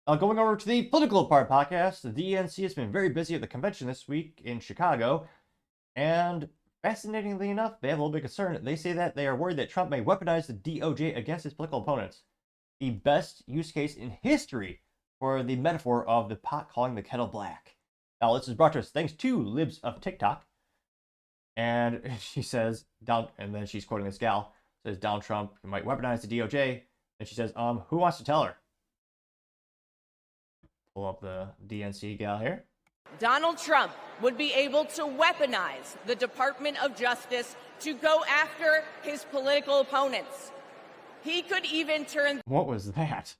Going over to the political part podcast, the DNC has been very busy at the convention this week in Chicago, and fascinatingly enough, they have a little bit of concern. They say that they are worried that Trump may weaponize the DOJ against his political opponents. The best use case in history for the metaphor of the pot calling the kettle black. Now, this is brought to us thanks to Libs of TikTok. And she says, and then she's quoting this gal, says Donald Trump might weaponize the DOJ. And she says, who wants to tell her? Pull up the DNC gal here. Donald Trump would be able to weaponize the Department of Justice to go after his political opponents. He could even turn... What was that?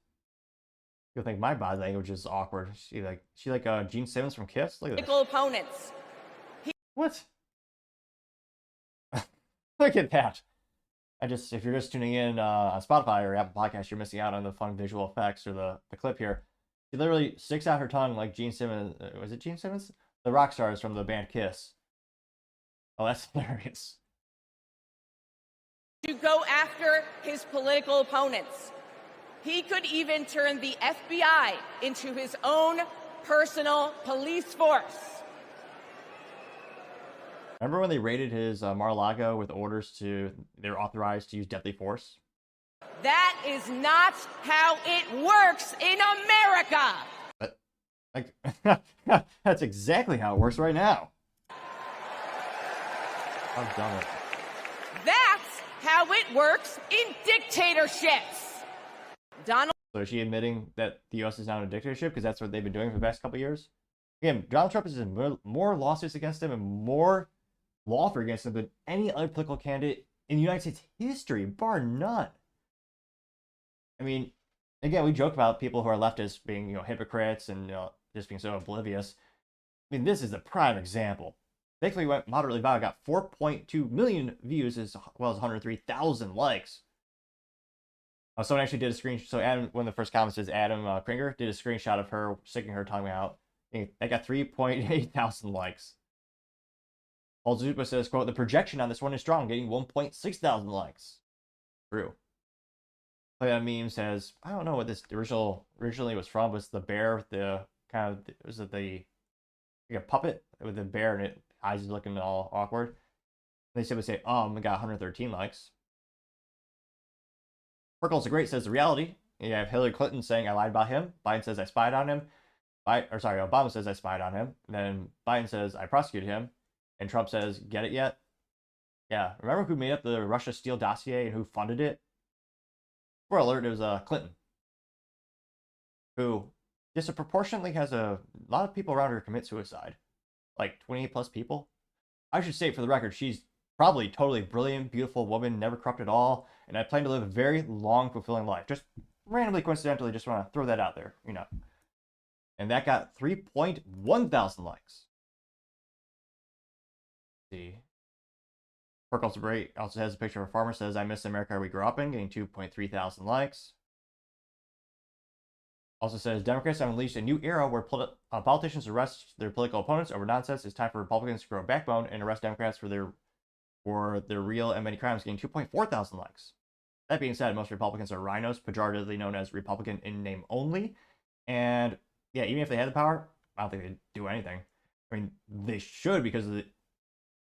You'll think my body language is awkward. She like Gene Simmons from Kiss? Look at this. Political opponents. What? Look at that. If you're just tuning in on Spotify or Apple Podcasts, you're missing out on the fun visual effects or the clip here. She literally sticks out her tongue like Gene Simmons. Was it Gene Simmons? The rock stars from the band Kiss. Oh, that's hilarious. To go after his political opponents. He could even turn the FBI into his own personal police force. Remember when they raided his Mar-a-Lago with orders they were authorized to use deadly force? That is not how it works in America. But, that's exactly how it works right now. I've done it. That's how it works in dictatorships. Donald. So is she admitting that the U.S. is now in a dictatorship because that's what they've been doing for the past couple of years? Again, Donald Trump has more lawsuits against him and more lawfare against him than any other political candidate in the United States history, bar none. I mean, again, we joke about people who are leftists being, hypocrites and just being so oblivious. I mean, this is a prime example. Thankfully, went moderately viral, got 4.2 million views as well as 103,000 likes. Someone actually did a screenshot. So Adam, one of the first comments is Adam Kringer did a screenshot of her sticking her tongue out. That got 3.8 thousand likes. Paul Zupa says, quote, the projection on this one is strong, getting 1.6 thousand likes. True. Play on Meme says, I don't know what this originally was from, but it's the bear with the kind of, was it like a puppet with the bear and it eyes looking all awkward. And they simply say, it got 113 likes. Perkles the Great says the reality. You have Hillary Clinton saying I lied about him. Biden says I spied on him. Obama says I spied on him. And then Biden says I prosecuted him. And Trump says, get it yet? Yeah. Remember who made up the Russia Steele dossier and who funded it? For alert, it was Clinton. Who disproportionately has a lot of people around her commit suicide. Like 28 plus people. I should say, for the record, she's probably totally brilliant, beautiful woman, never corrupt at all. And I plan to live a very long, fulfilling life. Just randomly, coincidentally, just want to throw that out there, And that got 3.1 thousand likes. See. Perkles Great also has a picture of a farmer, says, I miss America we grew up in, getting 2.3 thousand likes. Also says, Democrats have unleashed a new era where politicians arrest their political opponents over nonsense. It's time for Republicans to grow a backbone and arrest Democrats for their real and many crimes, getting 2.4 thousand likes. That being said, most Republicans are rhinos, pejoratively known as Republican in name only. And yeah, even if they had the power, I don't think they'd do anything. I mean, they should, because it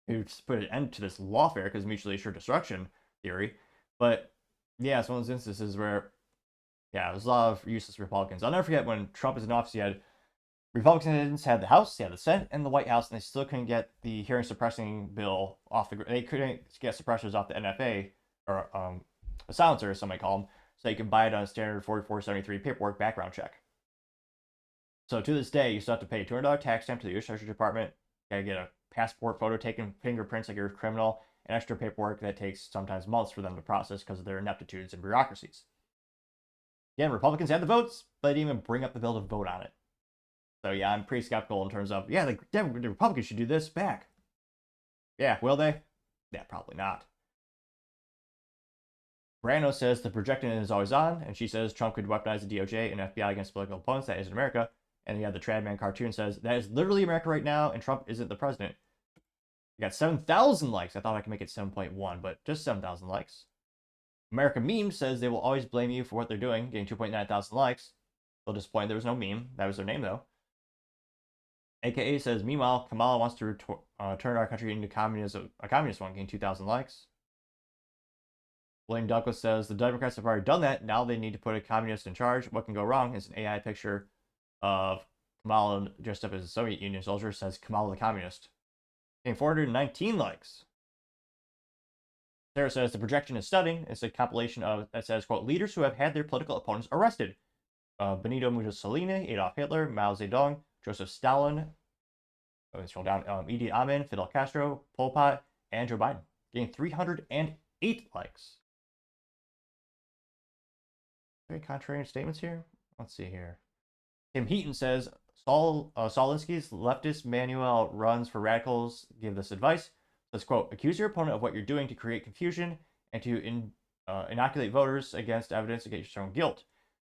would put an end to this lawfare, because mutually assured destruction theory. But yeah, it's one of those instances where, yeah, there's a lot of useless Republicans. I'll never forget when Trump was in office, he had Republicans had the House, they had the Senate, and the White House, and they still couldn't get the hearing suppressing bill off the. They couldn't get suppressors off the NFA, or a silencer, as some might call them, so you can buy it on a standard 4473 paperwork background check. So to this day, you still have to pay a $200 tax stamp to the U.S. Treasury Department. You gotta get a passport photo taken, fingerprints like you're a criminal, and extra paperwork that takes sometimes months for them to process because of their ineptitudes and bureaucracies. Again, Republicans had the votes, but they didn't even bring up the bill to vote on it. So yeah, I'm pretty skeptical in terms of, yeah, the Republicans should do this back. Yeah, will they? Yeah, probably not. Brando says the projection is always on, and she says Trump could weaponize the DOJ and FBI against political opponents. That isn't America. And yeah, the Tradman cartoon says that is literally America right now, and Trump isn't the president. We got 7,000 likes. I thought I could make it 7.1, but just 7,000 likes. America Meme says they will always blame you for what they're doing, getting 2.9 thousand likes. Still disappointed there was no meme. That was their name, though. AKA says, meanwhile, Kamala wants to turn our country into a communist one, getting 2,000 likes. William Douglas says, the Democrats have already done that. Now they need to put a communist in charge. What can go wrong is an AI picture of Kamala dressed up as a Soviet Union soldier, says Kamala the communist. Getting 419 likes. Sarah says, the projection is stunning. It's a compilation of, that says, quote, leaders who have had their political opponents arrested. Benito Mussolini, Adolf Hitler, Mao Zedong, Joseph Stalin, scroll down, Idi Amin, Fidel Castro, Pol Pot, and Joe Biden. Getting 308 likes. Very contrarian statements here. Let's see here. Tim Heaton says, Solinsky's leftist manual runs for radicals give this advice. Says, quote, accuse your opponent of what you're doing to create confusion and to inoculate voters against evidence against your own guilt.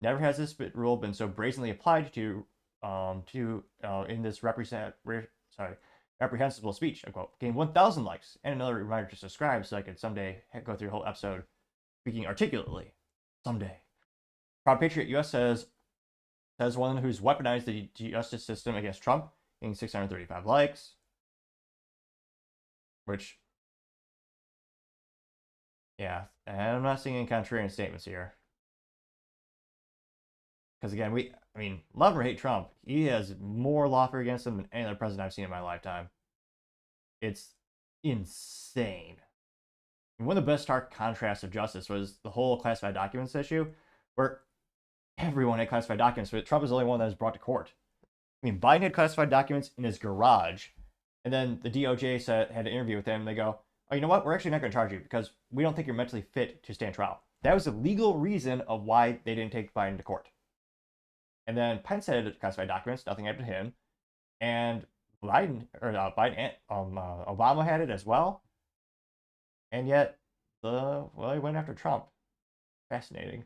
Never has this rule been so brazenly applied to in this reprehensible speech, unquote. Gained 1,000 likes and another reminder to subscribe so I could someday go through a whole episode speaking articulately. Someday. Proud Patriot US says one who's weaponized the justice system against Trump, getting 635 likes. Which, yeah, and I'm not seeing any contrarian statements here. Because again, love or hate Trump, he has more lawfare against him than any other president I've seen in my lifetime. It's insane. And one of the best stark contrasts of justice was the whole classified documents issue, where everyone had classified documents, but Trump is the only one that was brought to court. Biden had classified documents in his garage, and then the DOJ had an interview with him, and they go, oh, you know what? We're actually not going to charge you because we don't think you're mentally fit to stand trial. That was the legal reason of why they didn't take Biden to court. And then Pence had classified documents, nothing happened to him. And Obama had it as well. And yet, he went after Trump. Fascinating.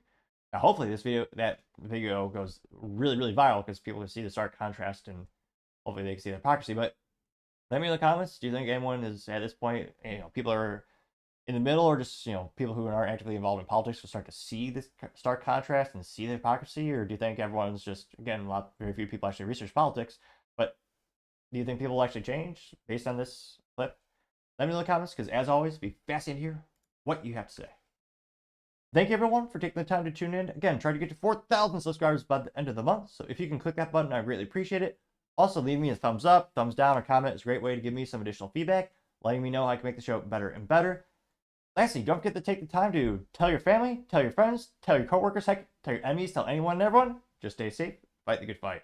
Now, hopefully that video goes really, really viral because people can see the stark contrast and hopefully they can see the hypocrisy. But let me know in the comments, do you think anyone is at this point, people are in the middle, or just, people who aren't actively involved in politics will start to see this stark contrast and see the hypocrisy? Or do you think everyone's just, again, very few people actually research politics, but do you think people will actually change based on this clip? Let me know in the comments, because as always, be fascinated to hear what you have to say. Thank you, everyone, for taking the time to tune in. Again, try to get to 4,000 subscribers by the end of the month, so if you can click that button, I greatly appreciate it. Also, leave me a thumbs up, thumbs down, or comment. It's a great way to give me some additional feedback, letting me know how I can make the show better and better. Lastly, don't forget to take the time to tell your family, tell your friends, tell your coworkers, heck, tell your enemies, tell anyone and everyone. Just stay safe, fight the good fight.